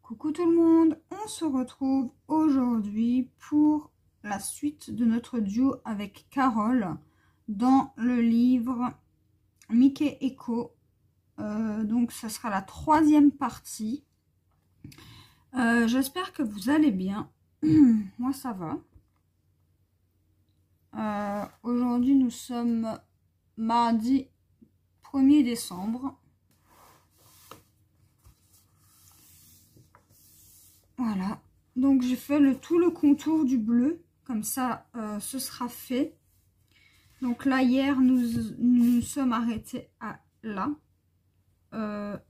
Coucou tout le monde, on se retrouve aujourd'hui pour la suite de notre duo avec Carole dans le livre Mickey Echo. Donc ça sera la troisième partie. J'espère que vous allez bien. Moi ça va. Aujourd'hui nous sommes mardi 1er décembre. Voilà, donc j'ai fait tout le contour du bleu, comme ça ce sera fait. Donc là hier nous sommes arrêtés à là. On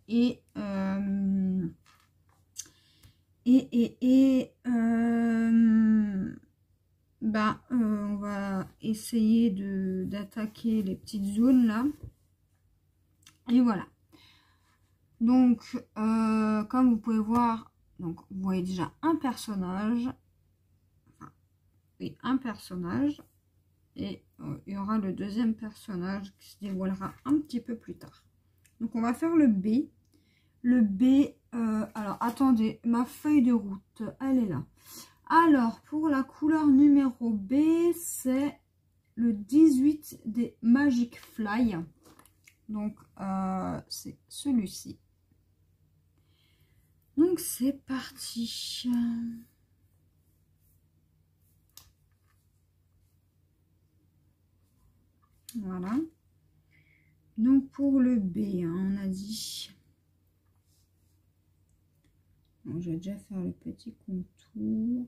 va essayer d'attaquer les petites zones là. Et voilà. Donc comme vous pouvez voir, donc vous voyez déjà un personnage, et il y aura le deuxième personnage qui se dévoilera un petit peu plus tard. Donc on va faire le B. Le B, alors attendez, ma feuille de route, elle est là. Alors pour la couleur numéro B, c'est le 18 des Magic Fly. Donc c'est celui-ci. Donc c'est parti. Voilà. Donc pour le B, on a dit. Bon, je vais déjà faire le petit contour.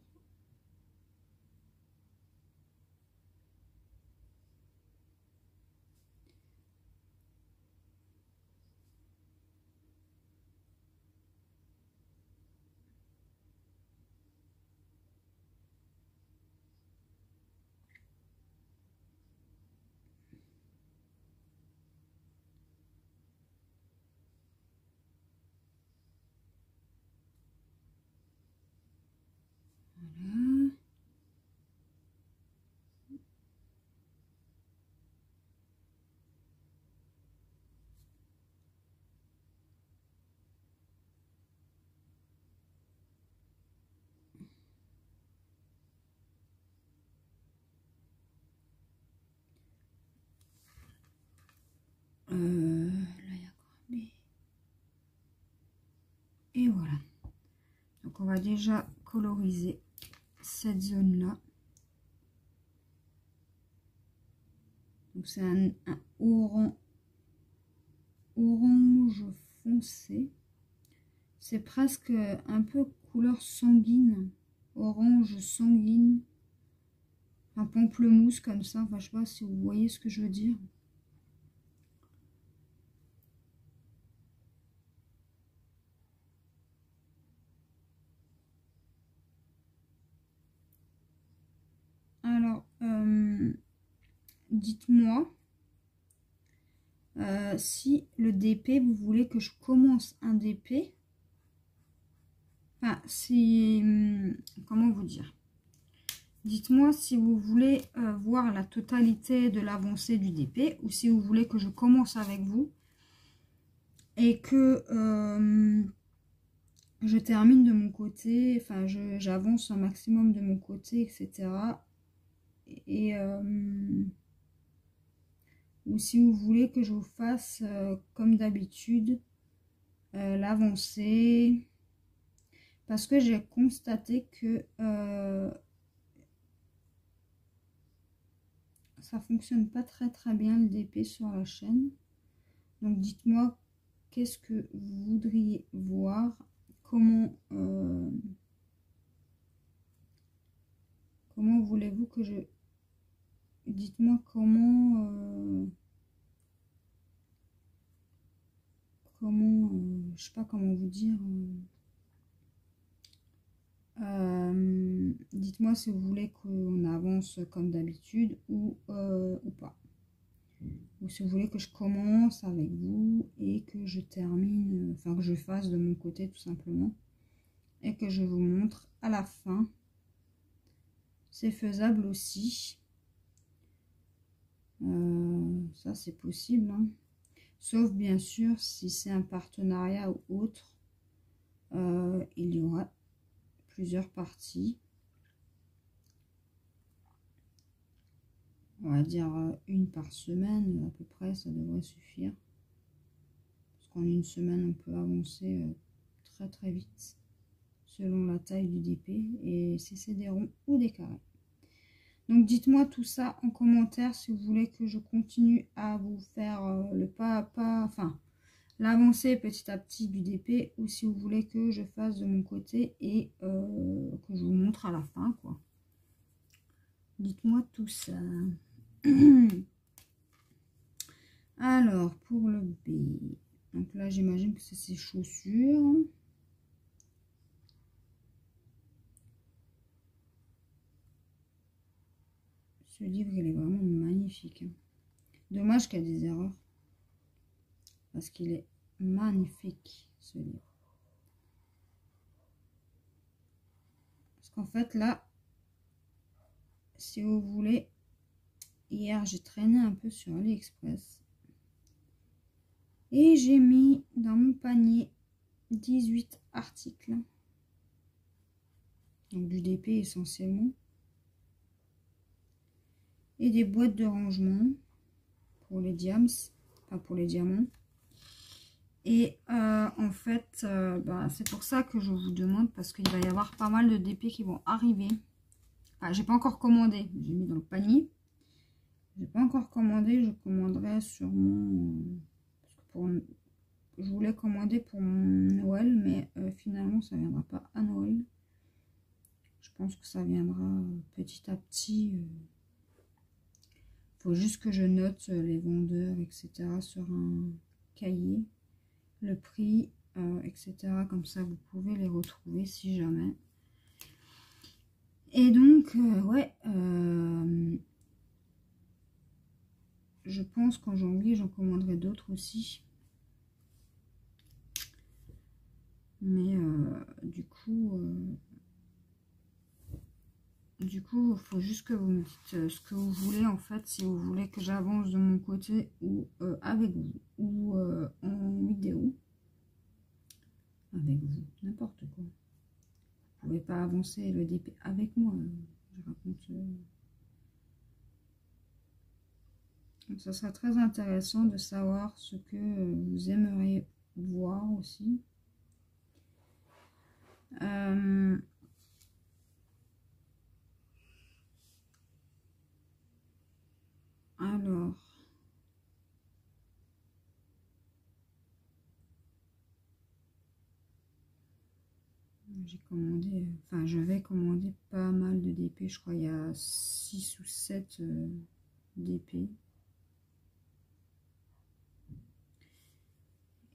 Là, il y a B. Et voilà. Donc, on va déjà coloriser cette zone-là. Donc, c'est un orange foncé. C'est presque un peu couleur sanguine. Orange sanguine. Un pamplemousse comme ça. Enfin, je sais pas si vous voyez ce que je veux dire. Alors, dites-moi si le DP, vous voulez que je commence un DP. Enfin, si... comment vous dire? Dites-moi si vous voulez voir la totalité de l'avancée du DP ou si vous voulez que je commence avec vous et que je termine de mon côté, enfin j'avance un maximum de mon côté, etc. Ou si vous voulez que je vous fasse comme d'habitude l'avancée, parce que j'ai constaté que ça fonctionne pas très bien le DP sur la chaîne. Donc dites-moi qu'est-ce que vous voudriez voir, comment voulez-vous que je... Dites-moi comment je sais pas comment vous dire. Dites-moi si vous voulez qu'on avance comme d'habitude ou pas. Ou si vous voulez que je commence avec vous et que je termine, enfin que je fasse de mon côté tout simplement. Et que je vous montre à la fin. C'est faisable aussi. Ça c'est possible. Hein. Sauf bien sûr si c'est un partenariat ou autre. il y aura plusieurs parties. On va dire une par semaine à peu près, ça devrait suffire. Parce qu'en une semaine, on peut avancer très très vite selon la taille du DP et si c'est des ronds ou des carrés. Donc dites-moi tout ça en commentaire si vous voulez que je continue à vous faire le pas à pas, enfin l'avancée petit à petit du DP, ou si vous voulez que je fasse de mon côté et que je vous montre à la fin, quoi. Dites-moi tout ça. Alors, pour le B, donc là, j'imagine que c'est ses chaussures. Ce livre, il est vraiment magnifique. Dommage qu'il y a des erreurs. Parce qu'il est magnifique, ce livre. Parce qu'en fait, là, si vous voulez, hier, j'ai traîné un peu sur AliExpress. Et j'ai mis dans mon panier 18 articles. Donc du DP essentiellement. Et des boîtes de rangement pour les diams, enfin pour les diamants. Et en fait, c'est pour ça que je vous demande, parce qu'il va y avoir pas mal de DP qui vont arriver. Enfin, j'ai pas encore commandé, j'ai mis dans le panier. J'ai pas encore commandé, je commanderai sûrement. Je voulais commander pour mon Noël, mais finalement ça viendra pas à Noël. Je pense que ça viendra petit à petit. Faut juste que je note les vendeurs, etc. sur un cahier, le prix, etc. Comme ça, vous pouvez les retrouver si jamais. Et donc, ouais, je pense qu'en janvier, j'en commanderai d'autres aussi. Mais du coup, il faut juste que vous me dites ce que vous voulez, en fait, si vous voulez que j'avance de mon côté ou avec vous, ou en vidéo. Avec vous, n'importe quoi. Vous pouvez pas avancer le DP avec moi. Je raconte. Donc, ça sera très intéressant de savoir ce que vous aimeriez voir aussi. Alors, j'ai commandé, enfin je vais commander pas mal de DP, je crois il y a 6 ou 7 DP.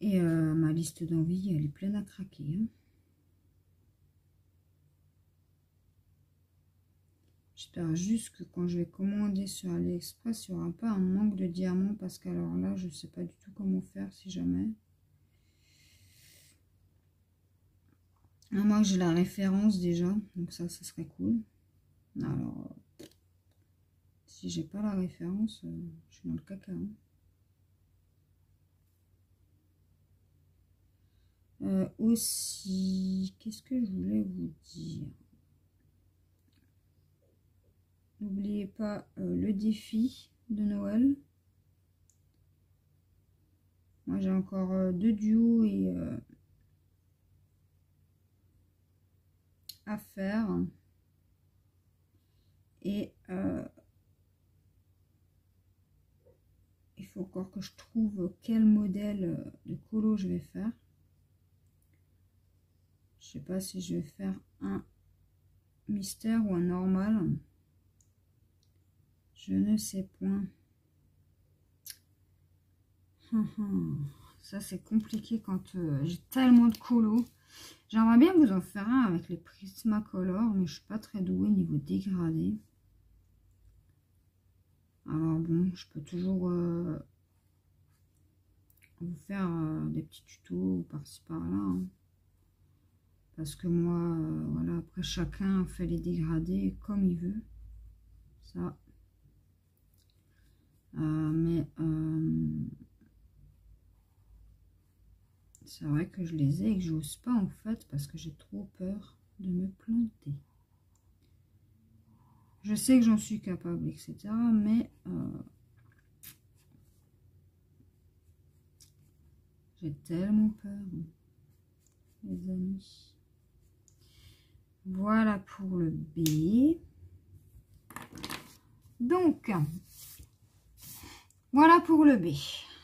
Et ma liste d'envie, elle est pleine à craquer. Hein. J'espère juste que quand je vais commander sur AliExpress, il n'y aura pas un manque de diamants, parce qu'alors là, je ne sais pas du tout comment faire si jamais. À moins que j'ai la référence déjà, donc ça serait cool. Alors, si j'ai pas la référence, je suis dans le caca. Hein. Aussi, qu'est-ce que je voulais vous dire? N'oubliez pas le défi de Noël. Moi, j'ai encore 2 duos et à faire. Et il faut encore que je trouve quel modèle de colo je vais faire. Je sais pas si je vais faire un mystère ou un normal. Je ne sais point. Ça c'est compliqué quand j'ai tellement de colos. J'aimerais bien vous en faire un avec les Prismacolor, mais je suis pas très douée niveau dégradé. Alors bon, je peux toujours vous faire des petits tutos par-ci par-là. Hein. Parce que moi, voilà, après chacun fait les dégradés comme il veut. Ça. Mais C'est vrai que je les ai et que j'ose pas en fait parce que j'ai trop peur de me planter. Je sais que j'en suis capable, etc. Mais j'ai tellement peur, les amis. Voilà pour le B. Donc, voilà pour le B.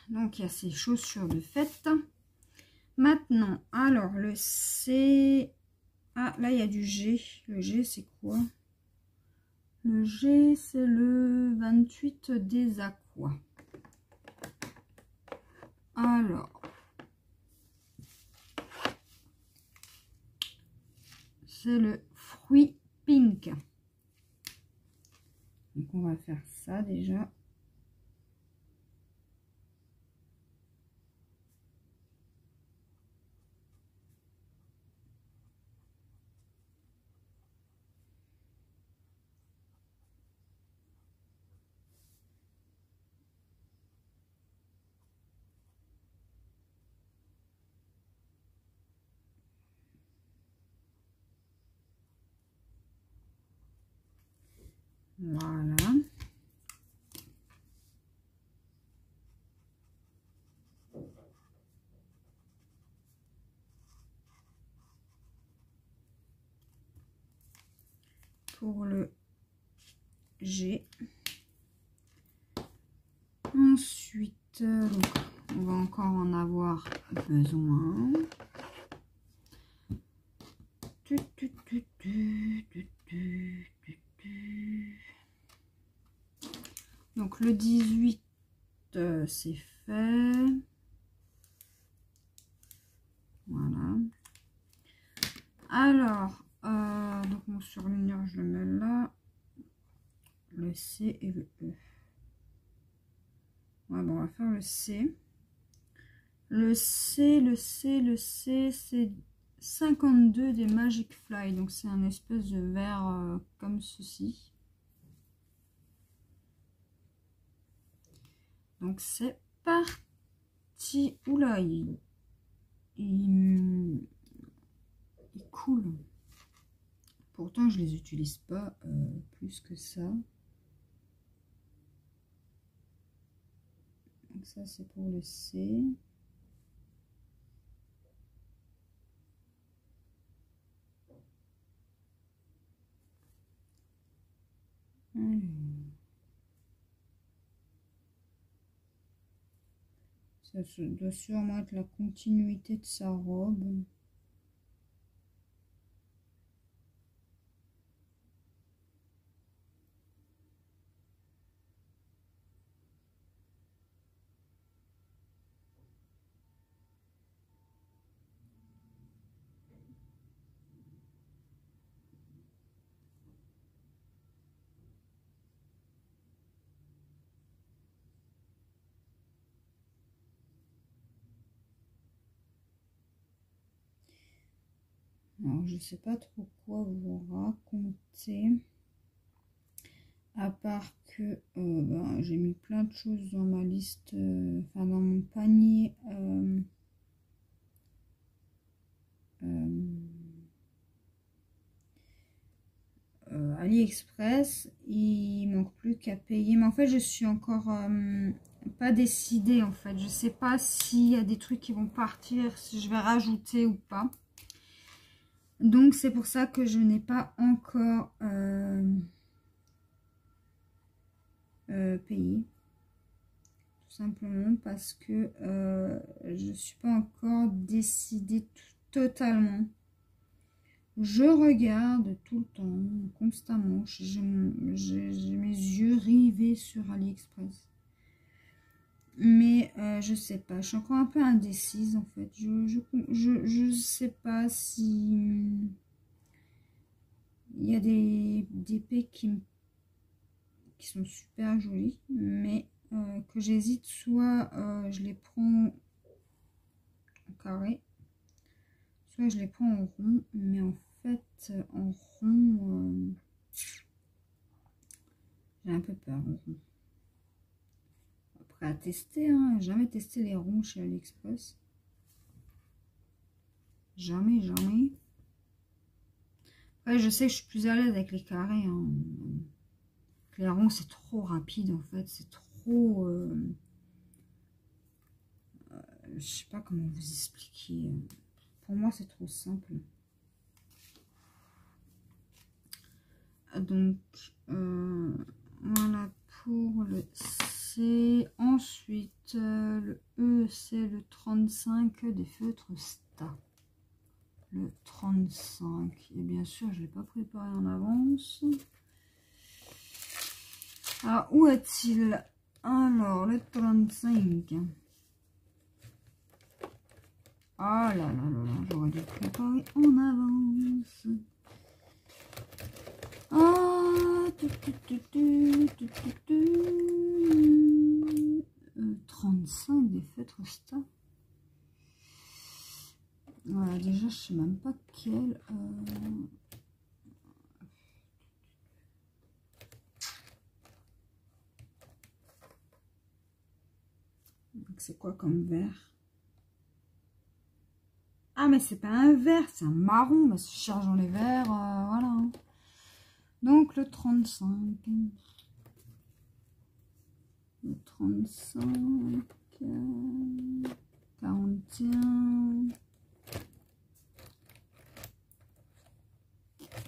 Donc, il y a ces chaussures de fête. Maintenant, alors, le C... Ah, là, il y a du G. Le G, c'est quoi? Le G, c'est le 28 des aquas. Alors, c'est le fruit pink. Donc, on va faire ça déjà. Voilà. Pour le G. Ensuite, donc, on va encore en avoir besoin. Donc le 18, c'est fait. Voilà. Alors, donc mon surligneur, je le mets là. Le C et le E. Ouais, bon, on va faire le C. Le C, c'est 52 des Magic Fly. Donc c'est un espèce de verre comme ceci. Donc c'est parti. Oula, il coule. Pourtant, je les utilise pas plus que ça. Donc ça, c'est pour le C. Ça doit sûrement être la continuité de sa robe. Alors, je sais pas trop quoi vous raconter. À part que ben, j'ai mis plein de choses dans ma liste, enfin dans mon panier AliExpress. Il manque plus qu'à payer. Mais en fait, je suis encore pas décidée en fait. Je sais pas s'il y a des trucs qui vont partir, si je vais rajouter ou pas. Donc c'est pour ça que je n'ai pas encore payé. Tout simplement parce que je ne suis pas encore décidée totalement. Je regarde tout le temps, constamment. J'ai mes yeux rivés sur AliExpress. Mais je sais pas, je suis encore un peu indécise en fait. Je sais pas si il y a des épées qui sont super jolies, mais que j'hésite, soit je les prends en carré, soit je les prends en rond, mais en fait en rond j'ai un peu peur en rond. Après à tester, hein, jamais testé les ronds chez AliExpress. Jamais, jamais. Après, je sais que je suis plus à l'aise avec les carrés. Hein. Les ronds, c'est trop rapide en fait. C'est trop... je sais pas comment vous expliquer. Pour moi, c'est trop simple. Donc, voilà pour le C. Ensuite, le E, c'est le 35 des feutres Sta. Le 35. Et bien sûr, je ne l'ai pas préparé en avance. Alors, où est-il? Alors, le 35. Ah là là là là, j'aurais dû le préparer en avance. Ah, 35 des feutres Sta. Voilà, déjà, je sais même pas quel. C'est quoi comme vert? Ah, mais c'est pas un vert, c'est un marron. Bah, si je cherche dans les verts, voilà. Donc, le 35. Le 35. 41.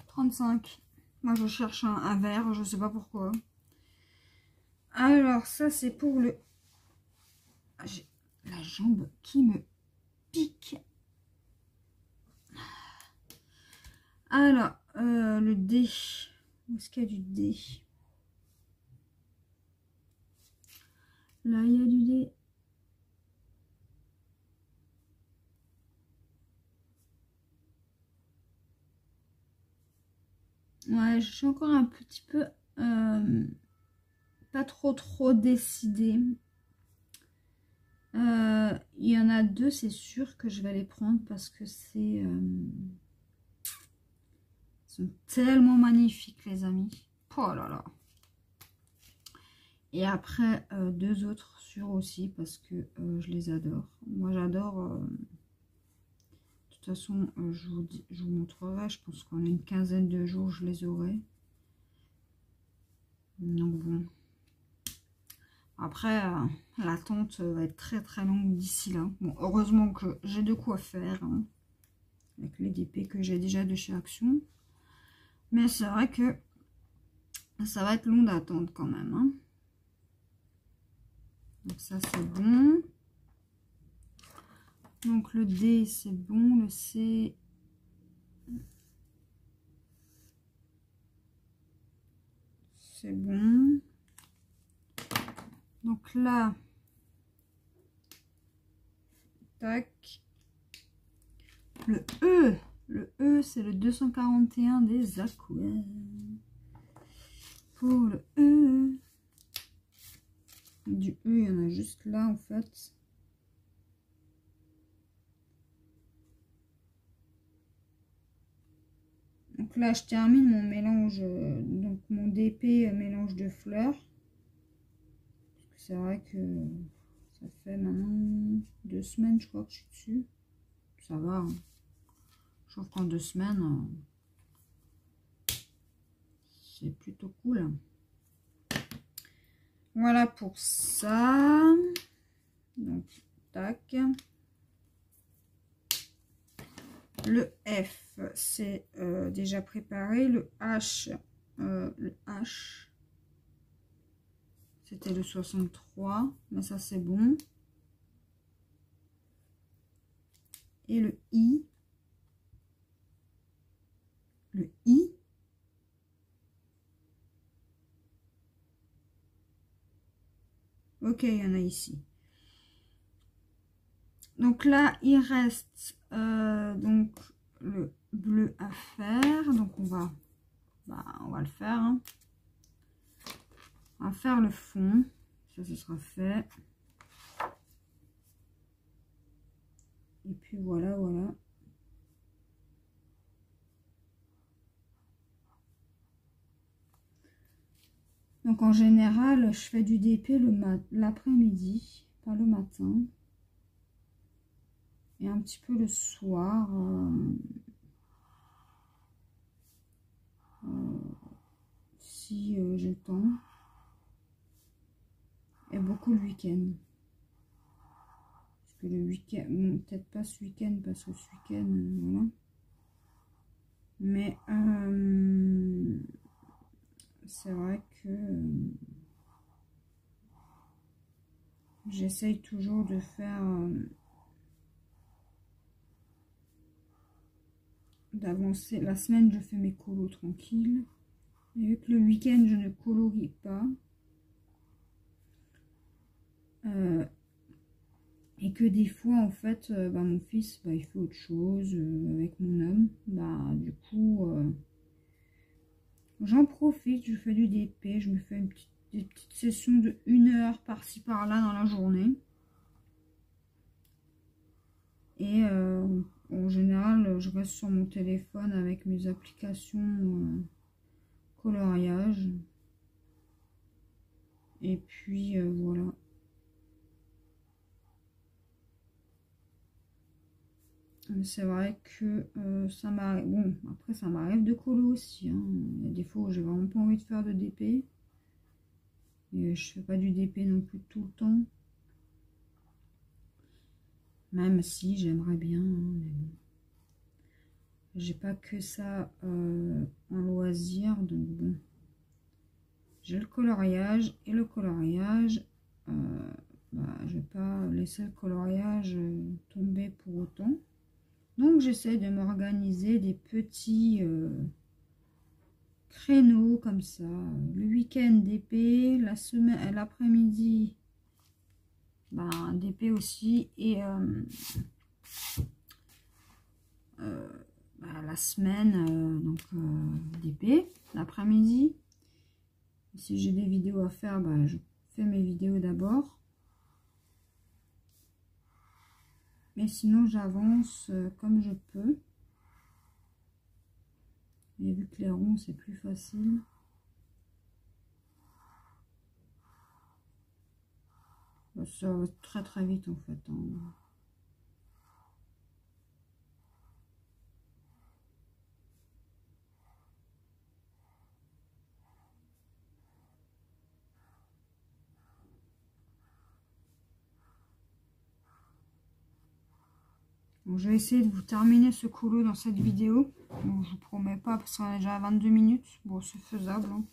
35. Moi, je cherche un vert, je sais pas pourquoi. Alors, ça, c'est pour le... J'ai la jambe qui me pique. Alors, le D. Où est-ce qu'il y a du D? Là, il y a du D. Ouais, je suis encore un petit peu... pas trop décidée. Il y en a deux, c'est sûr que je vais les prendre parce que c'est... ils sont tellement magnifiques, les amis. Oh là là. Et après, deux autres sûrs aussi parce que je les adore. Moi, j'adore... de toute façon, je vous montrerai. Je pense qu'en une quinzaine de jours, je les aurai. Donc bon. Après, l'attente va être très longue d'ici là. Bon, heureusement que j'ai de quoi faire. Hein, avec les DP que j'ai déjà de chez Action. Mais c'est vrai que ça va être long d'attendre quand même. Hein. Donc ça, c'est bon. Donc le D, c'est bon. Le C... c'est bon. Donc là... tac. Le E, c'est le 241 des Aquaires. Pour le E, du E, il y en a juste là en fait. Donc là, je termine mon mélange, donc mon DP mélange de fleurs. C'est vrai que ça fait maintenant 2 semaines, je crois que je suis dessus. Ça va. Hein. Je trouve qu'en 2 semaines, c'est plutôt cool. Voilà pour ça. Donc, tac. Le F, c'est déjà préparé. Le H, c'était le 63, mais ça c'est bon. Et le I, ok, il y en a ici. Donc là, il reste donc le bleu à faire. Donc on va le faire. Hein. On va faire le fond. Ça, ce sera fait. Et puis voilà. Donc en général, je fais du DP l'après-midi, pas le matin. et un petit peu le soir. Si j'ai le temps. Et beaucoup le week-end. Parce que le week-end, bon, peut-être pas ce week-end, parce que ce week-end, voilà. Mais c'est vrai que j'essaye toujours de faire, d'avancer. La semaine, je fais mes colos tranquilles. Et vu que le week-end, je ne colorie pas. Et que des fois, en fait, mon fils, il fait autre chose avec mon homme. Du coup, j'en profite, je fais du DP, je me fais des petites sessions de 1 heure par-ci par-là dans la journée. Et en général, je reste sur mon téléphone avec mes applications coloriage. Et puis voilà. C'est vrai que ça m'arrive. Bon, après, ça m'arrive de colo aussi. Hein. Il y a des fois où j'ai vraiment pas envie de faire de DP. Et je fais pas du DP non plus tout le temps. Même si j'aimerais bien. Hein, mais bon. J'ai pas que ça en loisir. Donc bon. J'ai le coloriage. Et le coloriage, je vais pas laisser le coloriage tomber pour autant. Donc j'essaie de m'organiser des petits créneaux comme ça. Le week-end DP, la semaine, l'après-midi DP aussi, et la semaine DP, l'après-midi. Si j'ai des vidéos à faire, je fais mes vidéos d'abord. Mais sinon j'avance comme je peux. Et vu que les ronds c'est plus facile. Ça va très très vite en fait. Hein. Bon, je vais essayer de vous terminer ce colo dans cette vidéo. Bon, je vous promets pas parce qu'on est déjà à 22 minutes. Bon, c'est faisable. Hein.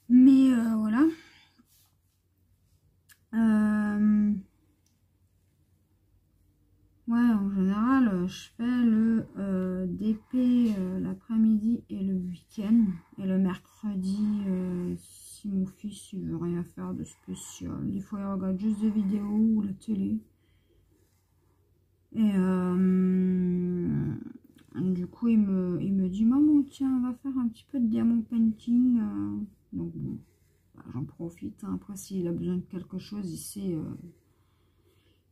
Mais voilà. Ouais, en général, je fais le DP l'après-midi et le week-end. Et le mercredi, si mon fils il veut rien faire de spécial, des fois il regarde juste des vidéos ou la télé. Et du coup, il me dit, maman, tiens, on va faire un petit peu de diamant painting. Donc bon, j'en profite. Hein. Après, s'il a besoin de quelque chose, il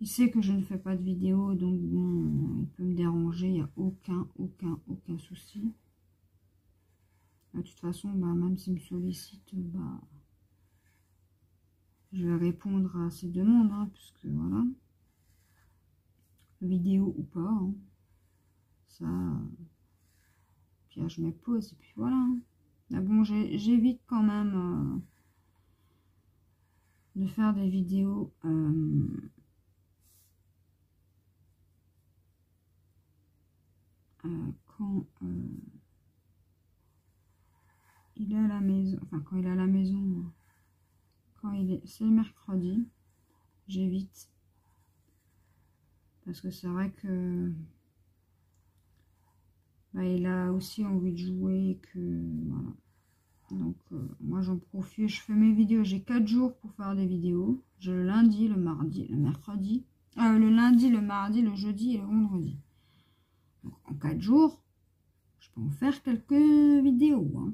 sait que je ne fais pas de vidéo, donc bon, il peut me déranger, il n'y a aucun souci. De toute façon, même s'il me sollicite, je vais répondre à ses demandes, hein, puisque voilà, vidéo ou pas, hein, ça, puis je me pose, et puis voilà. Hein. Mais bon, j'évite quand même de faire des vidéos quand il est à la maison, enfin quand il est à la maison, c'est le mercredi, j'évite, parce que c'est vrai que il a aussi envie de jouer, et que voilà, donc moi j'en profite, je fais mes vidéos, j'ai 4 jours pour faire des vidéos, j'ai le lundi, le mardi, le mercredi, le lundi, le mardi, le jeudi et le vendredi. Donc en 4 jours, je peux en faire quelques vidéos. Hein.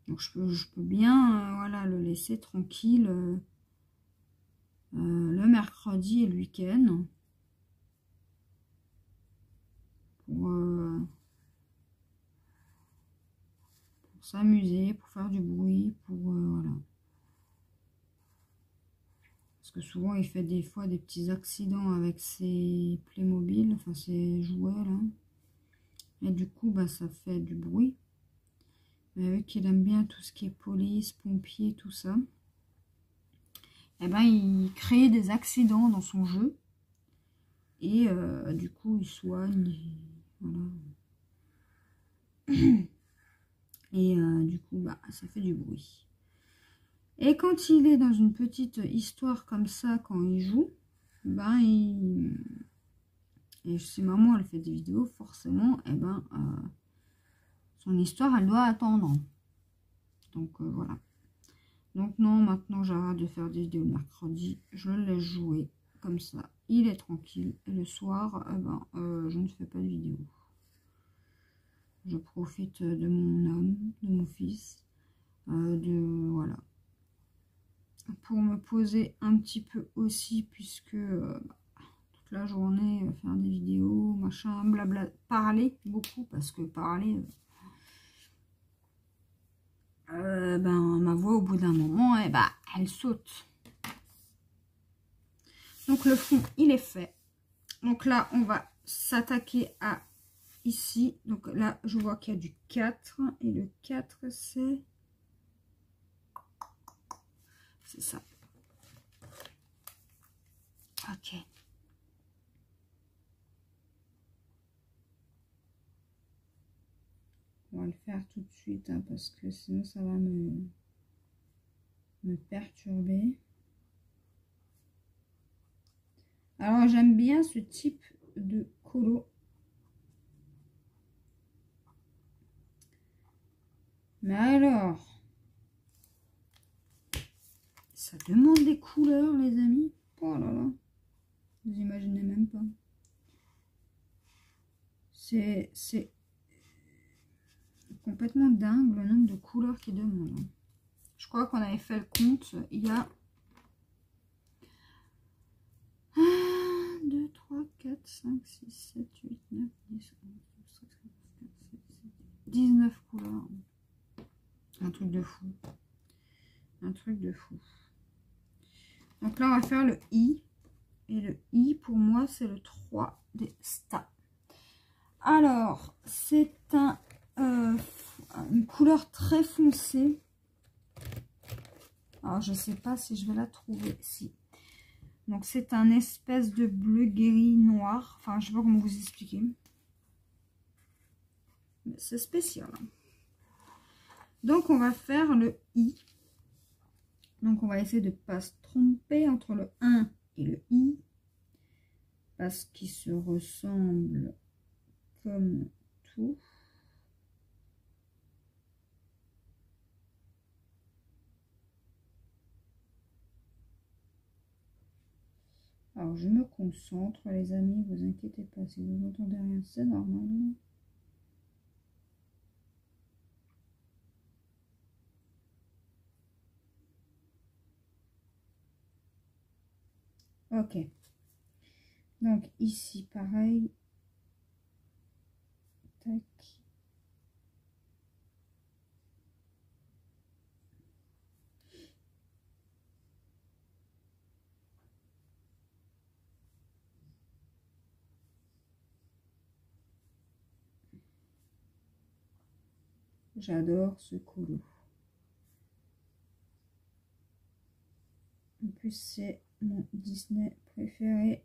Donc je peux bien voilà, le laisser tranquille le mercredi et le week-end. Pour s'amuser, pour faire du bruit, pour voilà. Parce que souvent il fait des fois des petits accidents avec ses Playmobil, enfin ses jouets là. Et du coup, bah, ça fait du bruit. Mais vu qu'il aime bien tout ce qui est police, pompiers, tout ça, et ben il crée des accidents dans son jeu. Et du coup, il soigne. Voilà. Et du coup, bah, ça fait du bruit. Et quand il est dans une petite histoire comme ça, quand il joue, ben et si maman elle fait des vidéos, forcément, et ben son histoire elle doit attendre. Donc voilà. Donc non, maintenant j'arrête de faire des vidéos le mercredi, je le laisse jouer comme ça. Il est tranquille. Et le soir, eh ben, je ne fais pas de vidéo. Je profite de mon homme, de mon fils, voilà. Pour me poser un petit peu aussi, puisque toute la journée, faire des vidéos, machin, blabla, parler beaucoup, parce que parler, ben, ma voix au bout d'un moment, eh ben, elle saute. Donc le fond, il est fait. Donc là, on va s'attaquer à ici. Donc là, je vois qu'il y a du 4. Et le 4, c'est ça. Ok. On va le faire tout de suite, hein, parce que sinon ça va me perturber. Alors j'aime bien ce type de colo. Mais alors, ça demande des couleurs, les amis. Oh là là, vous imaginez même pas. C'est complètement dingue le nombre de couleurs qu'il demande. Je crois qu'on avait fait le compte, il y a 1, 2, 3, 4, 5, 6, 7, 8, 9, 10, 11, 12, 13, 14, 15, 16, 17, 19 couleurs. Un truc de fou. Un truc de fou. Donc là, on va faire le I. Et le I, pour moi, c'est le 3 des stars. Alors, c'est une couleur très foncée. Alors, je ne sais pas si je vais la trouver. Si. Donc, c'est un espèce de bleu gris noir. Enfin, je ne sais pas comment vous expliquer. Mais c'est spécial. Donc, on va faire le I. Donc, on va essayer de ne pas se tromper entre le 1 et le I. Parce qu'ils se ressemblent comme tout. Alors, je me concentre, les amis, vous inquiétez pas, si vous n'entendez rien, c'est normal. Ok. Donc, ici, pareil. Tac. J'adore ce colo. En plus, c'est mon Disney préféré.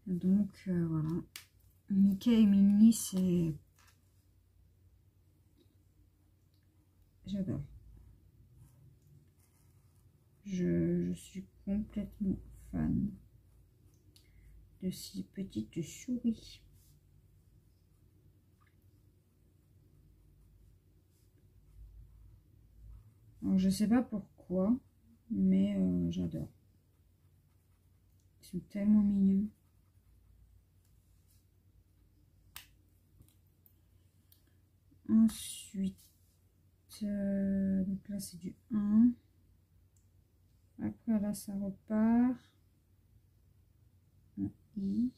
Donc, voilà. Mickey et Minnie, c'est... J'adore. Je suis complètement fan de ces petites souris. Alors, je sais pas pourquoi, mais j'adore. Ils sont tellement mignons. Ensuite, donc là c'est du 1. Après là ça repart. Un I.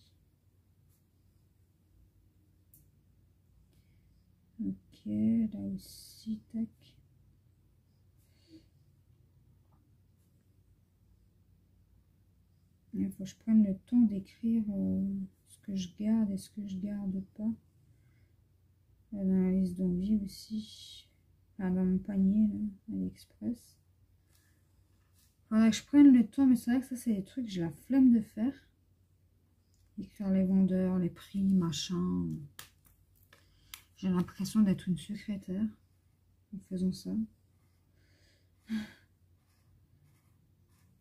Ok, là aussi, tac. Il faut que je prenne le temps d'écrire ce que je garde et ce que je garde pas. Dans la liste d'envie aussi. Enfin, dans mon panier, là, AliExpress. Faudrait que je prenne le temps, mais c'est vrai que ça, c'est des trucs que j'ai la flemme de faire. Écrire les vendeurs, les prix, machin. J'ai l'impression d'être une secrétaire en faisant ça.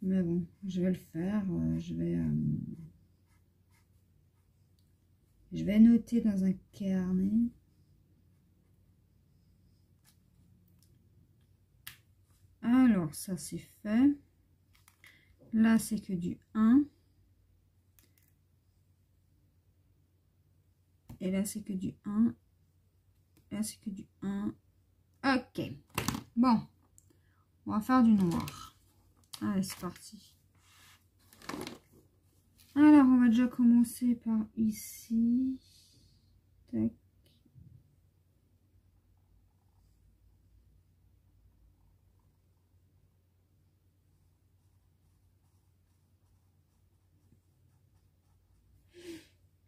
Mais bon, je vais le faire. Je vais noter dans un carnet. Alors, ça c'est fait. Là, c'est que du 1. Et là, c'est que du 1. Là, c'est que du 1. Ok. Bon. On va faire du noir. Allez, c'est parti. Alors, on va déjà commencer par ici. Tac.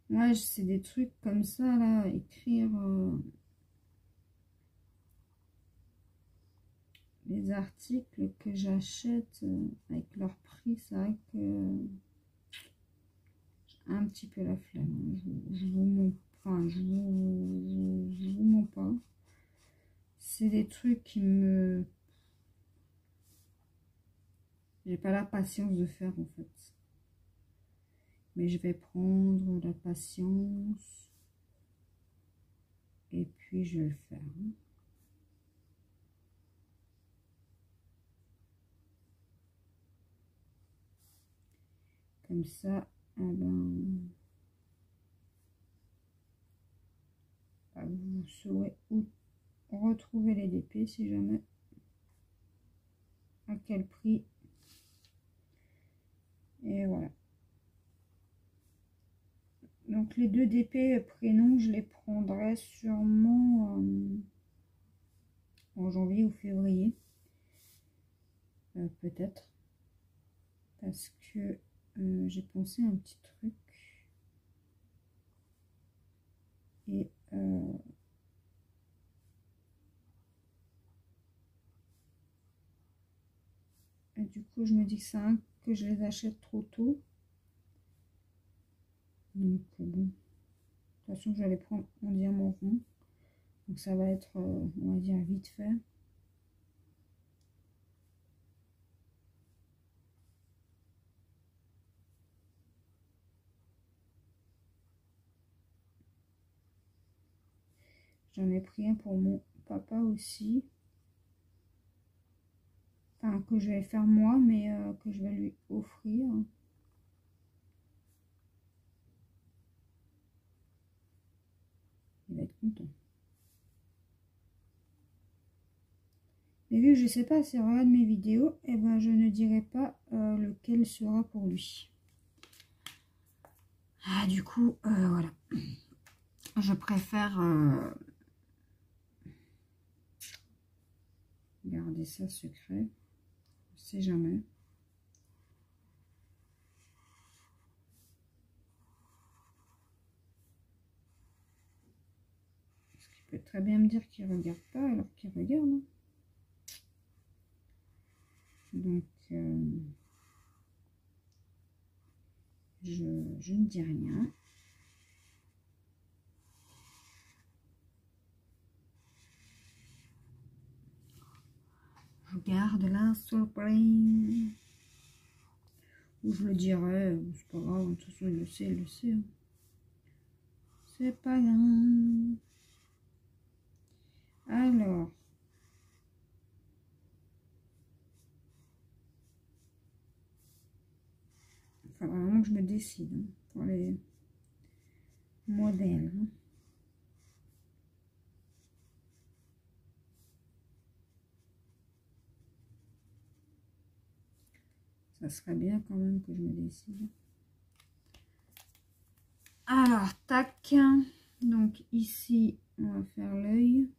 Ouais, c'est des trucs comme ça, là, écrire les articles que j'achète avec leur prix, c'est vrai que j'ai un petit peu la flemme. Je vous mens, enfin, je vous mens pas. C'est des trucs qui me... J'ai pas la patience de faire, en fait. Mais je vais prendre la patience et puis je vais le faire. Comme ça, eh ben, vous saurez où retrouver les DP si jamais, à quel prix. Et voilà. Donc les 2 DP prénoms, je les prendrai sûrement en janvier ou février. Peut-être. Parce que j'ai pensé à un petit truc. Et du coup, je me dis que je les achète trop tôt. Donc bon. De toute façon, je vais les prendre en diamant rond. Donc ça va être, on va dire, vite fait. J'en ai pris un pour mon papa aussi. Enfin, que je vais faire moi, mais que je vais lui offrir. Il va être content. Mais vu que je ne sais pas s'il regarde mes vidéos, eh ben, je ne dirai pas lequel sera pour lui. Ah, du coup, voilà. Je préfère garder ça secret. On sait jamais. Parce qu'il peut très bien me dire qu'il ne regarde pas alors qu'il regarde. Hein. Donc, je ne dis rien. Je garde la surprise. Ou je le dirai, c'est pas grave, de toute façon il le sait, il le sait. Hein. C'est pas grave. Alors. Il faudra vraiment que je me décide hein, pour les modèles. Hein. Ça serait bien quand même que je me décide. Alors, tac. Donc ici, on va faire l'œil.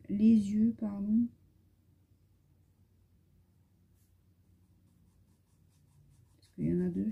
les yeux, pardon. Parce qu'il y en a deux.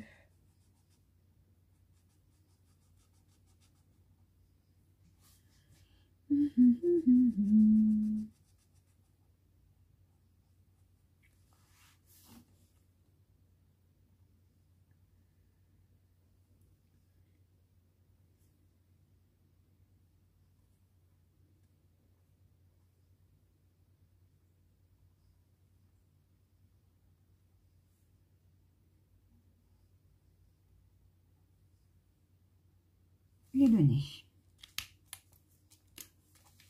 Et le nez.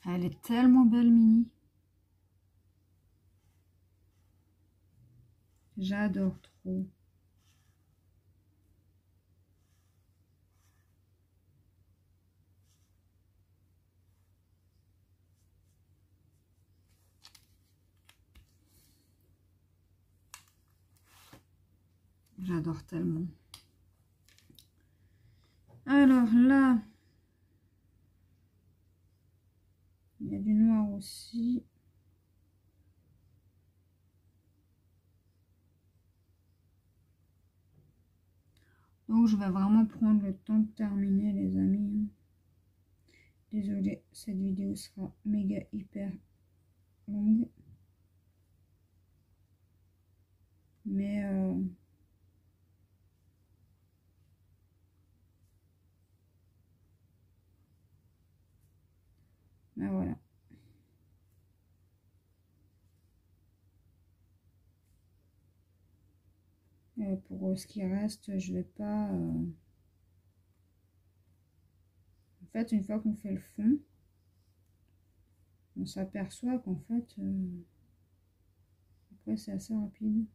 Elle est tellement belle, Mini. J'adore trop. J'adore tellement. Alors là, il y a du noir aussi. Donc je vais vraiment prendre le temps de terminer, les amis. Désolée, cette vidéo sera méga hyper longue. Mais voilà. Pour ce qui reste, je vais pas... En fait, une fois qu'on fait le fond, on s'aperçoit qu'en fait, après c'est assez rapide.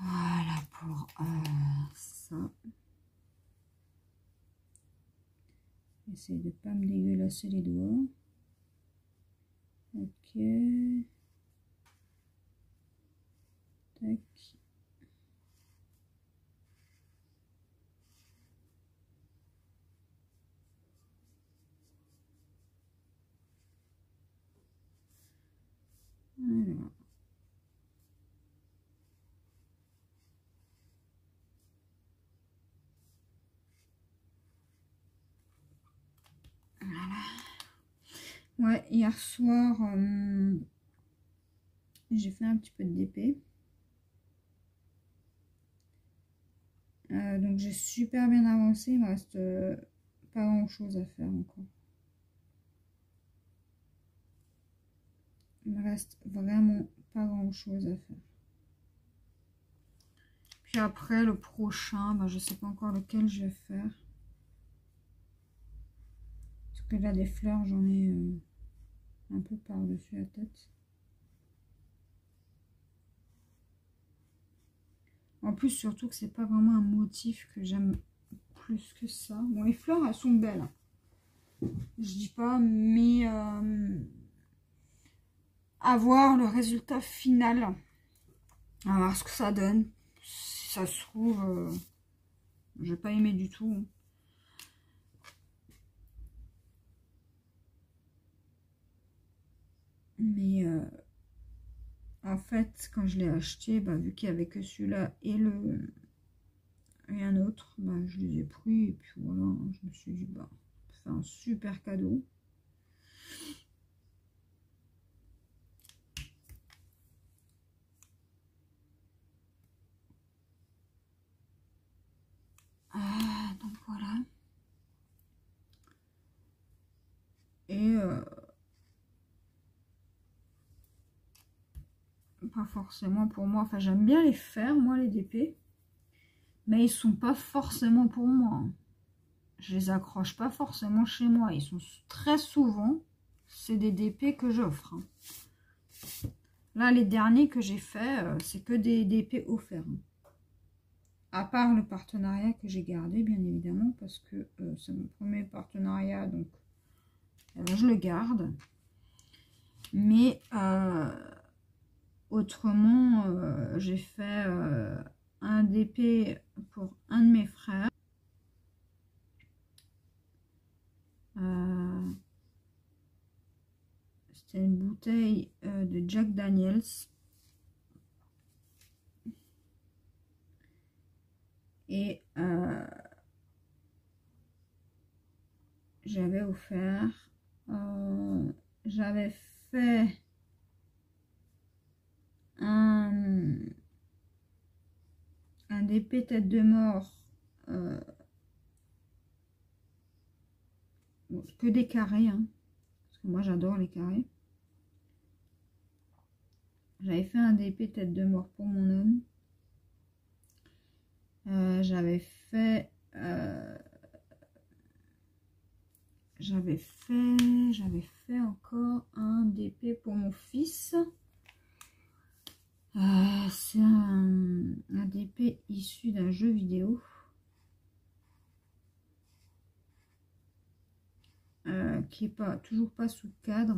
Voilà pour ça. J'essaie de pas me dégueulasser les doigts. Ok. Tac. Voilà. Ouais, hier soir, j'ai fait un petit peu de DP. Donc j'ai super bien avancé, il me reste pas grand chose à faire encore. Il me reste vraiment pas grand chose à faire. Puis après le prochain, bah, je sais pas encore lequel je vais faire. Parce que là des fleurs j'en ai un peu par-dessus la tête. En plus surtout que c'est pas vraiment un motif que j'aime plus que ça. Bon, les fleurs elles sont belles. Je dis pas, mais à voir le résultat final. À voir ce que ça donne. Si ça se trouve, je vais pas aimer du tout. Mais en fait, quand je l'ai acheté, bah, vu qu'il n'y avait que celui-là et un autre, bah, je les ai pris. Et puis voilà, je me suis dit, bah, c'est un super cadeau. Donc voilà. Et pas forcément pour moi. Enfin, j'aime bien les faire, moi, les DP. Mais ils sont pas forcément pour moi. Je les accroche pas forcément chez moi. Ils sont très souvent, c'est des DP que j'offre. Là, les derniers que j'ai fait, c'est que des DP offerts. À part le partenariat que j'ai gardé, bien évidemment, parce que c'est mon premier partenariat, donc je le garde. Mais autrement, j'ai fait un DP pour un de mes frères. C'était une bouteille de Jack Daniels. Et j'avais offert, j'avais fait un DP tête de mort, que des carrés, hein, parce que moi j'adore les carrés. J'avais fait un DP tête de mort pour mon homme. J'avais fait encore un DP pour mon fils. C'est un DP issu d'un jeu vidéo. Qui est toujours pas sous cadre.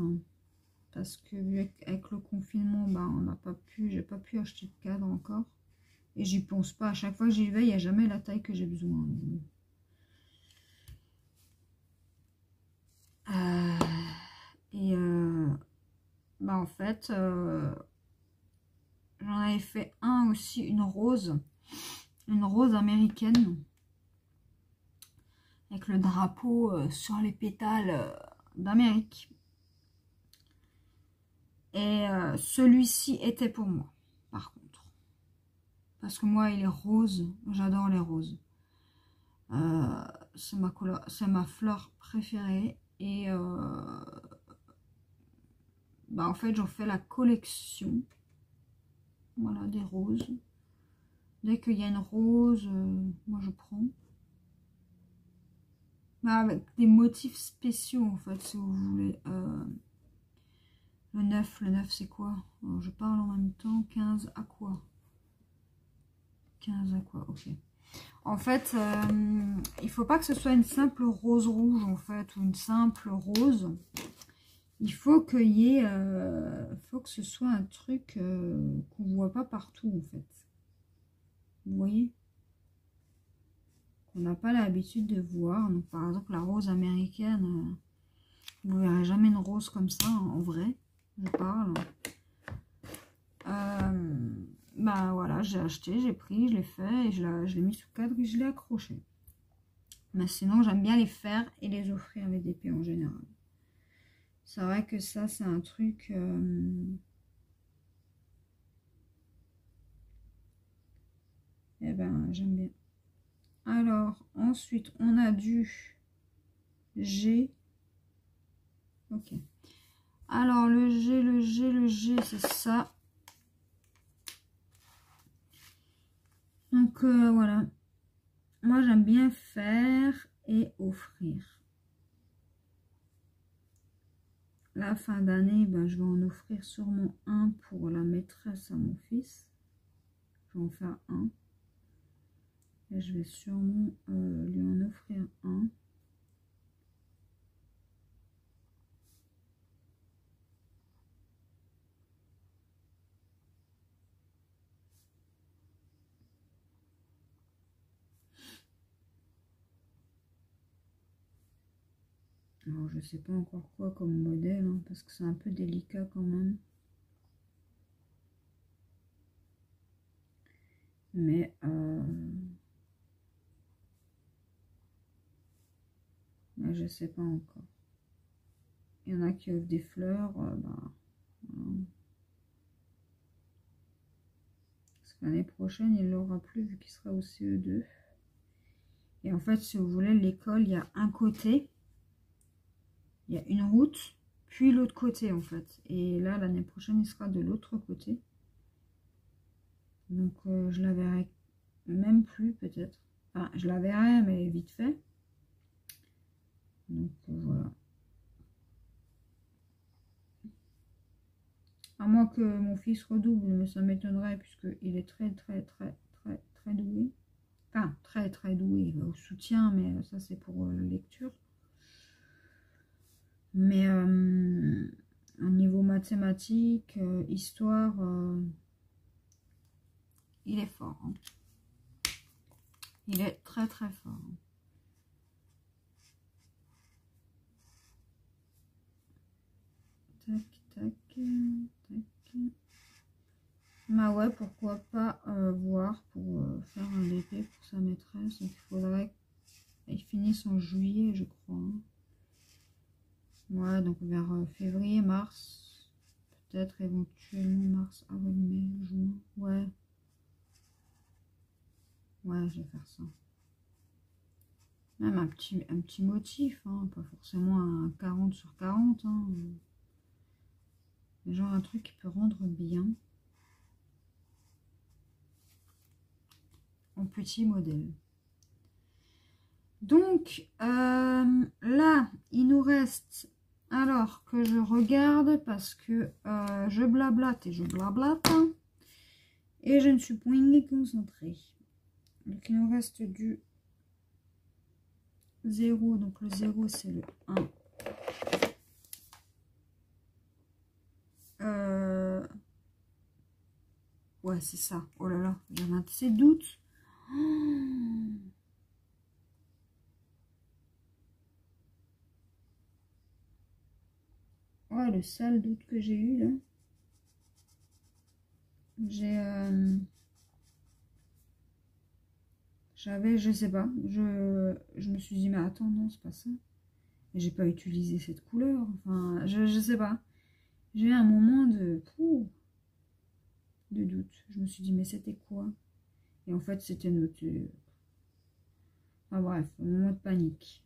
Parce que vu avec le confinement, j'ai pas pu acheter de cadre encore. Et j'y pense pas. À chaque fois que j'y vais, il n'y a jamais la taille que j'ai besoin. En fait, j'en avais fait un aussi, une rose américaine, avec le drapeau sur les pétales d'Amérique. Et celui-ci était pour moi, par contre. Parce que moi, il est rose, j'adore les roses. C'est ma fleur préférée. Et en fait, j'en fais la collection. Voilà, des roses. Dès qu'il y a une rose, moi je prends. Avec des motifs spéciaux, en fait, si vous voulez. Le 9 c'est quoi? Alors, je parle en même temps. 15 à quoi? 15 à quoi? Ok. En fait, il faut pas que ce soit une simple rose rouge, en fait, ou une simple rose. Il faut qu'il y ait, faut que ce soit un truc qu'on voit pas partout, en fait. Vous voyez? Qu'on n'a pas l'habitude de voir. Donc, par exemple, la rose américaine, vous verrez jamais une rose comme ça, en vrai. Je parle. Voilà, j'ai acheté, j'ai pris, je l'ai fait, et je l'ai mis sous cadre et je l'ai accroché. Mais sinon, j'aime bien les faire et les offrir avec des épées en général. C'est vrai que ça, c'est un truc... j'aime bien. Alors, ensuite, on a du G. Ok. Alors, le G, c'est ça. Donc, voilà. Moi, j'aime bien faire et offrir. La fin d'année, je vais en offrir sûrement un pour la maîtresse à mon fils. Je vais en faire un. Et je vais sûrement lui en offrir un. Alors, je sais pas encore quoi comme modèle, hein, parce que c'est un peu délicat quand même. Mais je sais pas encore. Il y en a qui offrent des fleurs. Voilà. Parce que l'année prochaine, il l'aura plus vu qu'il sera au CE2. Et en fait, si vous voulez, l'école, il y a un côté. Il y a une route, puis l'autre côté en fait. Et là, l'année prochaine, il sera de l'autre côté. Donc, je la verrai même plus peut-être. Enfin, je la verrai, mais vite fait. Donc, voilà. À moins que mon fils redouble, mais ça m'étonnerait puisqu'il est très doué. Enfin, très doué. Il va au soutien, mais ça, c'est pour la lecture. Mais Au niveau mathématique, histoire, il est fort. Hein. Il est très très fort. Tac, tac, tac. Bah ouais, pourquoi pas voir pour faire un BP pour sa maîtresse. Donc il faudrait qu'il finisse en juillet, je crois. Hein. Ouais, donc vers février, mars. Peut-être éventuellement mars, avril, mai, juin. Ouais. Ouais, je vais faire ça. Même un petit motif, hein, pas forcément un 40 sur 40. Hein. Mais genre un truc qui peut rendre bien. En petit modèle. Donc, là, il nous reste... Alors que je regarde parce que je blablate et je blablate. Hein, et je ne suis point concentrée. Donc, il nous reste du 0. Donc, le 0, c'est le 1. Ouais, c'est ça. Oh là là, j'avais un petit doute. Ouais, le sale doute que j'ai eu là. J'avais, je sais pas, je me suis dit, mais attends, non, c'est pas ça. Et j'ai pas utilisé cette couleur. Enfin, je sais pas. J'ai eu un moment de doute. Je me suis dit, mais c'était quoi? Et en fait, c'était noté. Enfin bref, un moment de panique.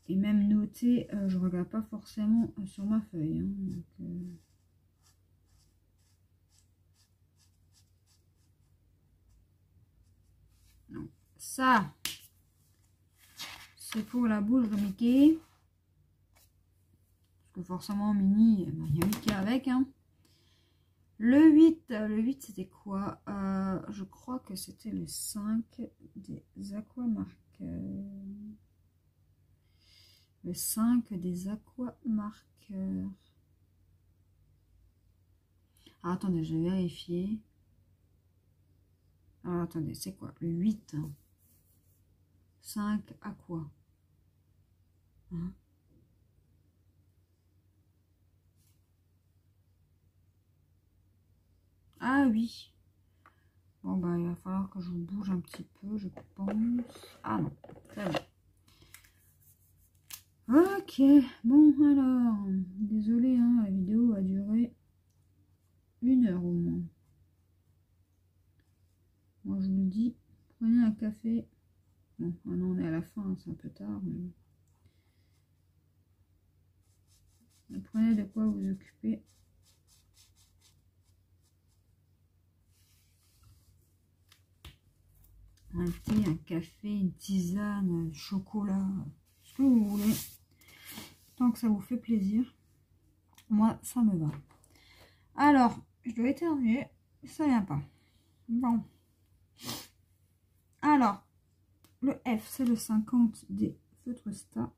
Et même noté, je regarde pas forcément sur ma feuille. Hein, donc, ça, c'est pour la bouche de Mickey. Parce que forcément, Mini, il y a Mickey avec. Hein. Le 8 c'était quoi? Je crois que c'était le 5 des aquamarqueurs. Le 5 des aquamarqueurs. Ah, attendez, je vais vérifier. Alors, attendez, c'est quoi? Le 8. 5 aqua. Hein? Ah oui. Bon, bah, il va falloir que je bouge un petit peu, je pense. Ah non, c'est bon. Ok, bon alors, désolé, hein, la vidéo a duré 1 heure au moins. Moi je vous le dis, prenez un café. Bon, maintenant on est à la fin, hein, c'est un peu tard, mais prenez de quoi vous occuper. Un thé, un café, une tisane, du chocolat, ce que vous voulez. Tant que ça vous fait plaisir, moi ça me va. Alors, je dois éternuer, ça vient pas. Bon. Alors, le F, c'est le 50 des feutres Sta.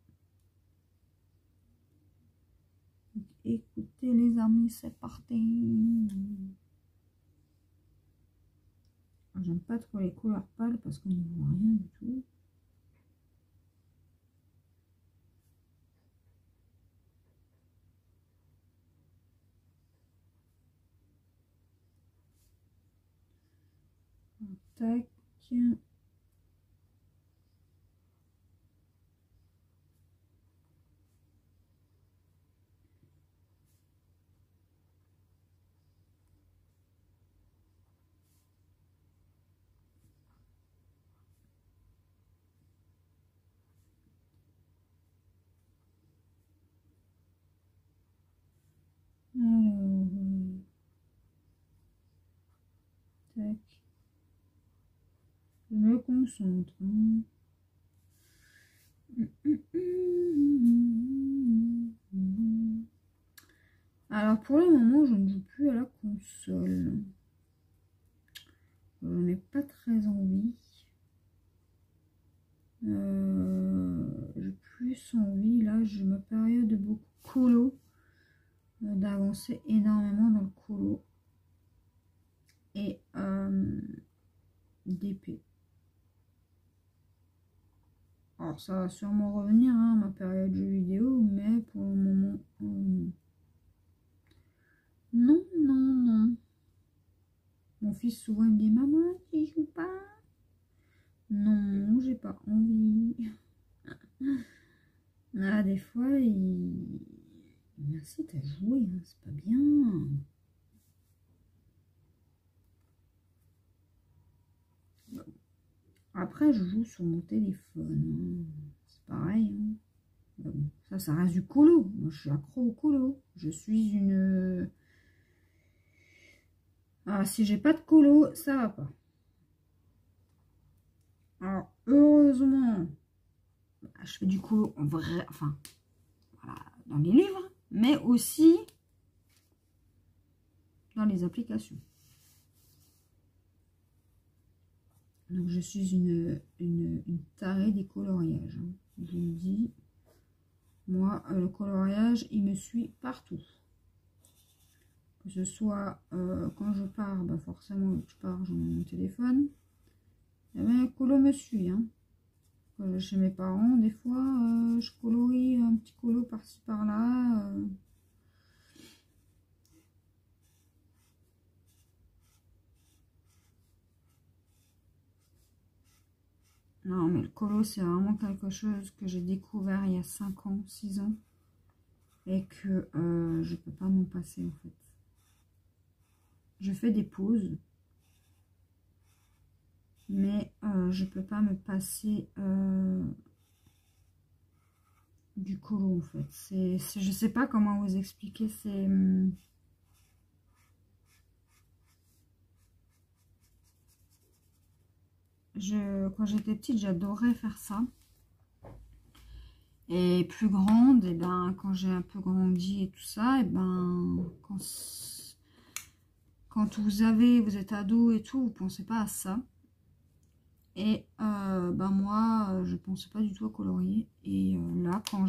Écoutez les amis, c'est parti. J'aime pas trop les couleurs pâles parce qu'on n'y voit rien du tout. Tac. Alors, tac. Je me concentre. Hein. Alors pour le moment, je ne joue plus à la console. Je n'ai pas très envie. j'ai plus envie, là, j'ai ma période de beaucoup colo, d'avancer énormément dans le colo et d'épée. Alors ça va sûrement revenir, hein, ma période jeux vidéo, mais pour le moment, non, non, non. Mon fils souvent il me dit, maman, tu joues pas? Non, j'ai pas envie. Ah, des fois, il m'incite à jouer, hein, c'est pas bien. Après, je joue sur mon téléphone, hein. C'est pareil, hein. Bon, ça reste du colo. Moi, je suis accro au colo. Je suis une... Ah, si j'ai pas de colo, ça va pas. Alors, heureusement, je fais du colo en vrai, enfin, voilà, dans les livres, mais aussi dans les applications. Donc, je suis une tarée des coloriages, hein. Je vous le dis, moi, le coloriage, il me suit partout. Que ce soit quand je pars, bah forcément, je pars, j'en ai mon téléphone. Et bien, le colo me suit, hein. Chez mes parents, des fois, je colorie un petit colo par-ci par-là. Non, mais le colo, c'est vraiment quelque chose que j'ai découvert il y a 5 ans, 6 ans. Et que je peux pas m'en passer, en fait. Je fais des pauses. Mais je peux pas me passer du colo, en fait. Je sais pas comment vous expliquer. C'est... quand j'étais petite, j'adorais faire ça. Et plus grande, et ben quand j'ai un peu grandi et tout ça, et ben quand vous êtes ado et tout, vous pensez pas à ça. Et ben moi, je pensais pas du tout à colorier. Et là, quand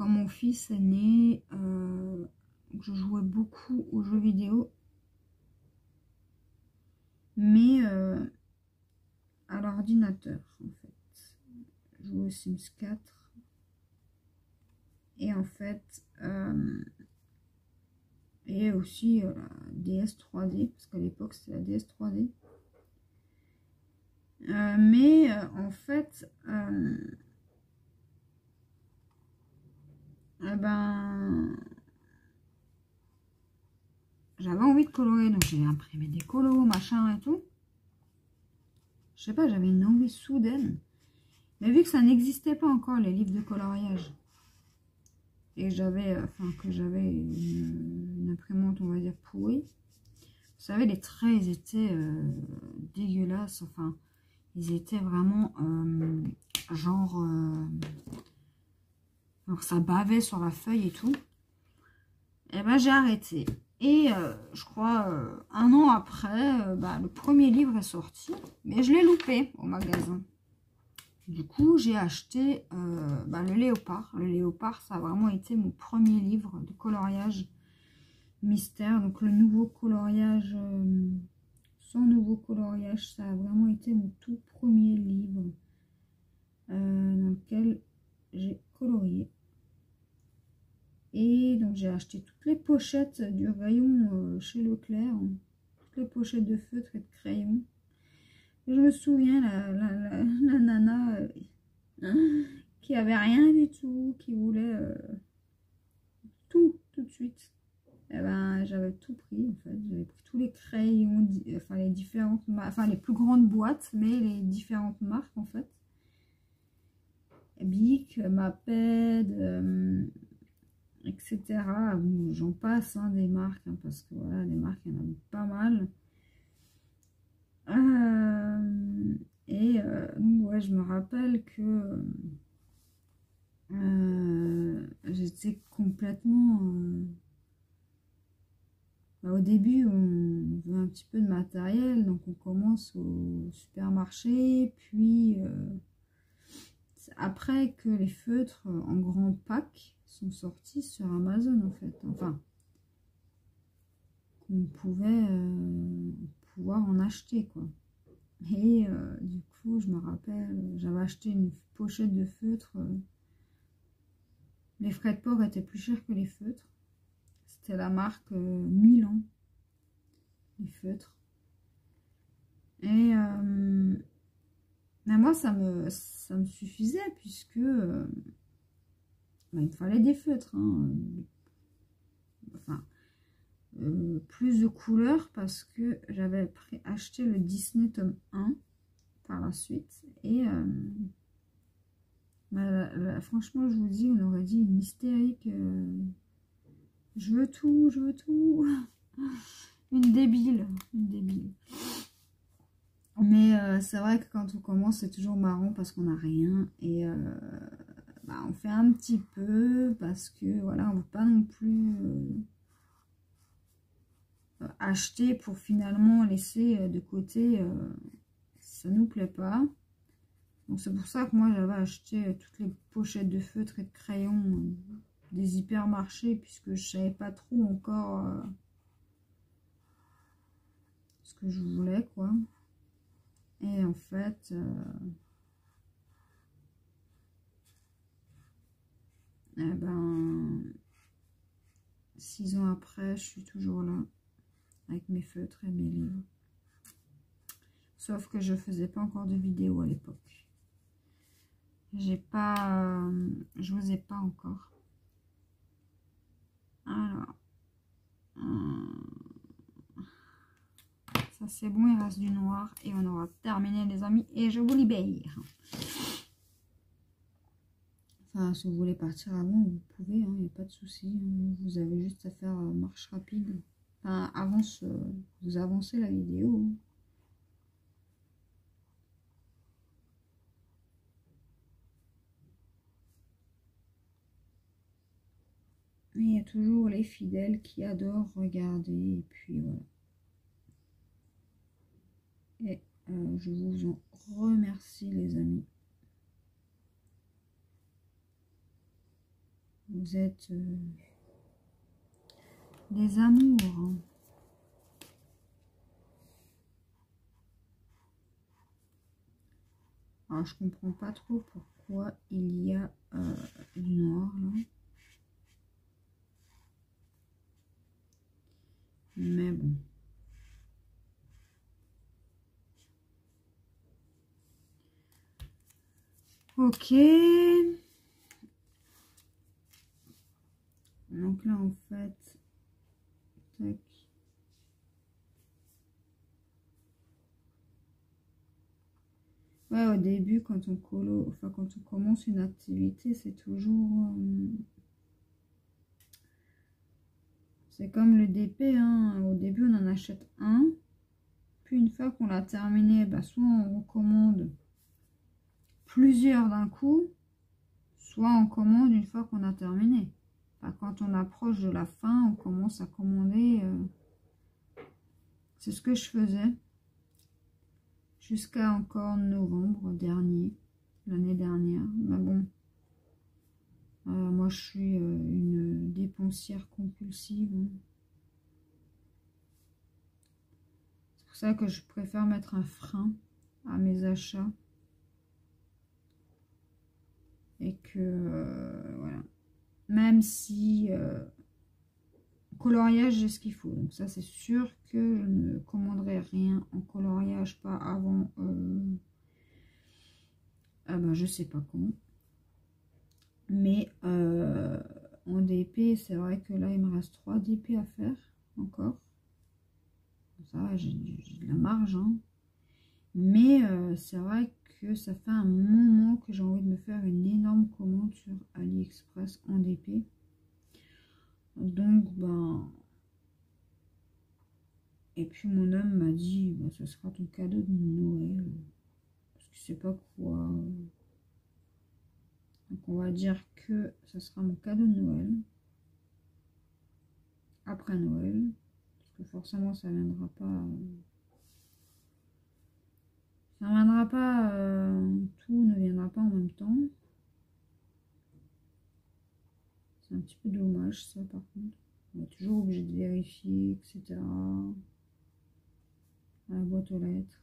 mon fils est né, je jouais beaucoup aux jeux vidéo, mais à l'ordinateur, en fait. Je jouais aux Sims 4. Et en fait, et aussi la DS 3D, parce qu'à l'époque c'était la DS 3D. Mais en fait, eh ben, j'avais envie de colorer, donc j'ai imprimé des colos, machin et tout. Je sais pas, j'avais une envie soudaine. Mais vu que ça n'existait pas encore, les livres de coloriage, et que j'avais une imprimante, on va dire, pourrie, vous savez, les traits, ils étaient dégueulasses, enfin, ils étaient vraiment genre ça bavait sur la feuille et tout. Et ben j'ai arrêté. Et je crois 1 an après, bah, le premier livre est sorti, mais je l'ai loupé au magasin. Du coup, j'ai acheté bah, le Léopard. Le Léopard, ça a vraiment été mon premier livre de coloriage mystère. Donc le nouveau coloriage, sans nouveau coloriage, ça a vraiment été mon tout premier livre dans lequel j'ai colorié. Et donc j'ai acheté toutes les pochettes du rayon chez Leclerc, toutes les pochettes de feutre et de crayon. Et je me souviens, la nana qui avait rien du tout, qui voulait tout de suite. Et ben j'avais tout pris en fait, j'avais pris tous les crayons, enfin les différentes, enfin les plus grandes boîtes, mais les différentes marques en fait. Bic, Maped, etc. Bon, j'en passe hein, des marques, hein, parce que voilà, des marques, il y en a pas mal. Et donc, ouais, je me rappelle que j'étais complètement... bah, au début, on veut un petit peu de matériel, donc on commence au supermarché, puis C'est après que les feutres en grand pack sont sortis sur Amazon en fait. Enfin, qu'on pouvait pouvoir en acheter quoi. Et du coup, je me rappelle, j'avais acheté une pochette de feutres. Les frais de port étaient plus chers que les feutres. C'était la marque Milan, les feutres. Et mais moi, ça me suffisait puisque bah, il me fallait des feutres. Hein. Enfin, plus de couleurs parce que j'avais acheté le Disney tome 1 par la suite. Et franchement, je vous dis, on aurait dit une hystérique. Je veux tout, je veux tout. Une débile, une débile. Mais c'est vrai que quand on commence, c'est toujours marrant parce qu'on n'a rien. Et bah, on fait un petit peu parce que voilà, on ne veut pas non plus acheter pour finalement laisser de côté si ça nous plaît pas. Donc c'est pour ça que moi j'avais acheté toutes les pochettes de feutres et de crayons des hypermarchés puisque je savais pas trop encore ce que je voulais quoi. Et en fait eh ben 6 ans après je suis toujours là avec mes feutres et mes livres. Sauf que je faisais pas encore de vidéos à l'époque. J'ai pas je vous ai pas encore. Alors ça c'est bon, il reste du noir et on aura terminé les amis et je vous libère. Enfin, si vous voulez partir avant, vous pouvez, il n'y a pas de souci. Vous avez juste à faire marche rapide. Enfin, vous avancez la vidéo. Mais il y a toujours les fidèles qui adorent regarder. Et puis voilà. Et je vous en remercie les amis. Vous êtes des amours. Hein. Alors je comprends pas trop pourquoi il y a du noir là. Mais bon. Ok. Donc là en fait. Tac. Ouais, au début, quand on quand on commence une activité, c'est toujours... c'est comme le DP, hein. Au début, on en achète un. Puis une fois qu'on l'a terminé, bah, soit on recommande plusieurs d'un coup, soit on commande une fois qu'on a terminé. Enfin, quand on approche de la fin, on commence à commander. C'est ce que je faisais. Jusqu'à encore novembre dernier, l'année dernière. Mais bon, moi je suis une dépensière compulsive. C'est pour ça que je préfère mettre un frein à mes achats. Et que, voilà. Même si coloriage, j'ai ce qu'il faut. Donc ça, c'est sûr que je ne commanderai rien en coloriage, pas avant... ah ben, je sais pas quand. Mais en DP, c'est vrai que là, il me reste 3 DP à faire encore. Ça va, j'ai de la marge. Hein. Mais c'est vrai que ça fait un moment que j'ai envie de me faire une énorme commande sur AliExpress en DP. Donc, ben... Et puis mon homme m'a dit, ben, ce sera ton cadeau de Noël. Parce que je sais pas quoi. Donc on va dire que ce sera mon cadeau de Noël. Après Noël. Parce que forcément ça ne viendra pas... Ça ne viendra pas, tout ne viendra pas en même temps. C'est un petit peu dommage ça par contre. On est toujours obligé de vérifier, etc. À la boîte aux lettres.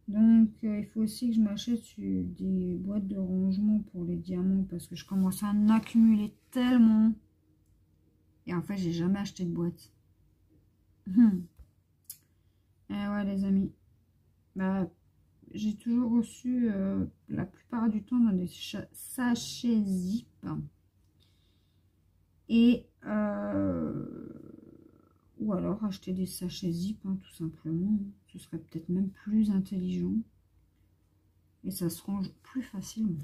Donc il faut aussi que je m'achète des boîtes de rangement pour les diamants parce que je commence à en accumuler tellement. Et en fait j'ai jamais acheté de boîte. Et ouais les amis. Bah, j'ai toujours reçu la plupart du temps dans des sachets zip. Et ou alors acheter des sachets zip, hein, tout simplement. Ce serait peut-être même plus intelligent. Et ça se range plus facilement.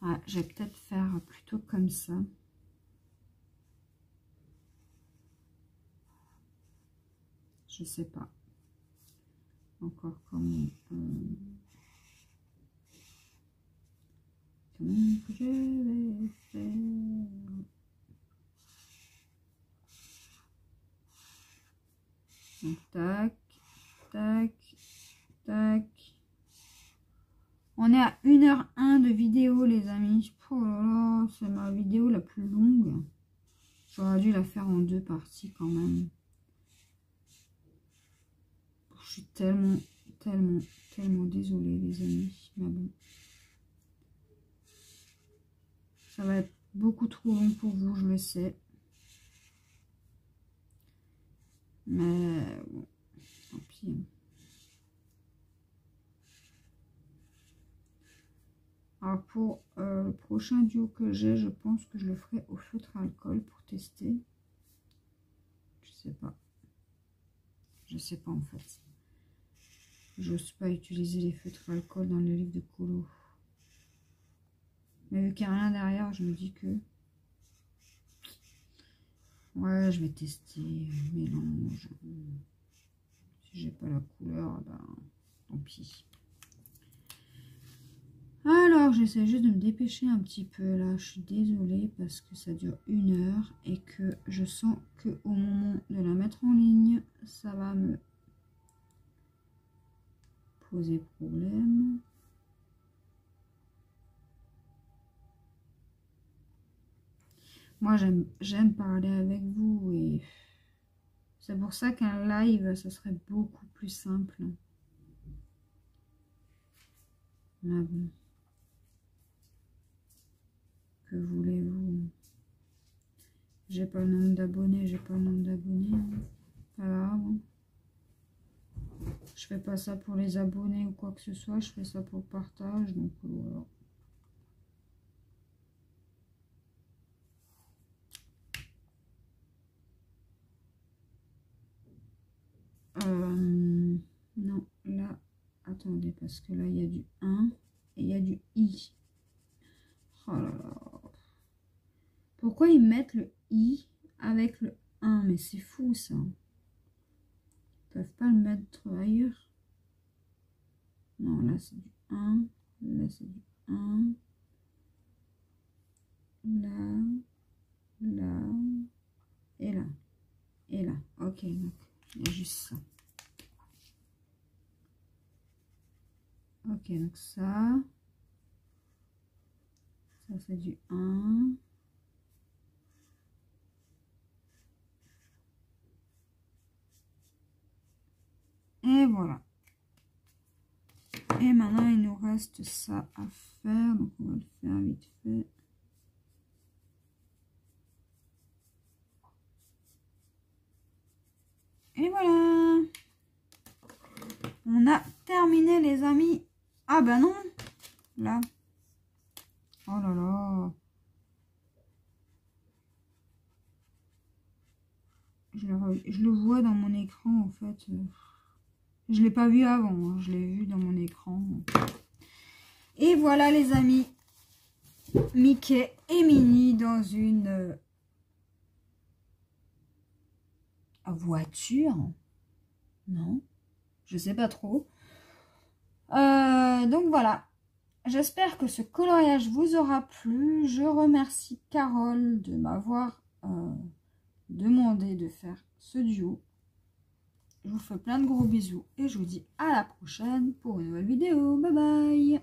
Ah, je vais peut-être faire plutôt comme ça. Je sais pas. Encore comment que je vais faire. Donc, tac, tac, tac. On est à 1h01 de vidéo, les amis. Oh là là, c'est ma vidéo la plus longue. J'aurais dû la faire en 2 parties quand même. Je suis tellement désolée, les amis. Mais bon. Ça va être beaucoup trop long pour vous, je le sais. Mais bon, tant pis. Alors pour le prochain duo que j'ai, je pense que je le ferai au feutre à alcool pour tester. Je sais pas. Je sais pas en fait. J'ose pas utiliser les feutres à alcool dans le livre de colo. Mais vu qu'il n'y a rien derrière, je me dis que... Ouais, je vais tester le mélange. Si j'ai pas la couleur, ben tant pis. Alors, j'essaie juste de me dépêcher un petit peu là. Je suis désolée parce que ça dure 1 heure et que je sens que au moment de la mettre en ligne, ça va me poser problème. Moi, j'aime parler avec vous et c'est pour ça qu'un live, ça serait beaucoup plus simple. Mais bon. Que voulez-vous? J'ai pas le nombre d'abonnés, j'ai pas le nombre d'abonnés. Pas grave. Je fais pas ça pour les abonnés ou quoi que ce soit, je fais ça pour le partage, donc voilà. Non, là, attendez, parce que là, il y a du 1 et il y a du I. Oh là là. Pourquoi ils mettent le I avec le 1? Mais c'est fou, ça. Ils peuvent pas le mettre ailleurs. Non, là, c'est du 1. Là, c'est du 1. Là, là, et là. Et là. Ok, donc, il y a juste ça. Ok, donc ça c'est du 1. Et voilà. Et maintenant, il nous reste ça à faire. Donc, on va le faire vite fait. Et voilà. On a terminé, les amis. Ah, bah non. Là. Oh là là. Je le vois dans mon écran, en fait. Je ne l'ai pas vu avant. Hein. Je l'ai vu dans mon écran. Et voilà, les amis. Mickey et Minnie dans une voiture. Non, je sais pas trop. Donc voilà. J'espère que ce coloriage vous aura plu. Je remercie Carole de m'avoir demandé de faire ce duo. Je vous fais plein de gros bisous et je vous dis à la prochaine pour une nouvelle vidéo. Bye bye!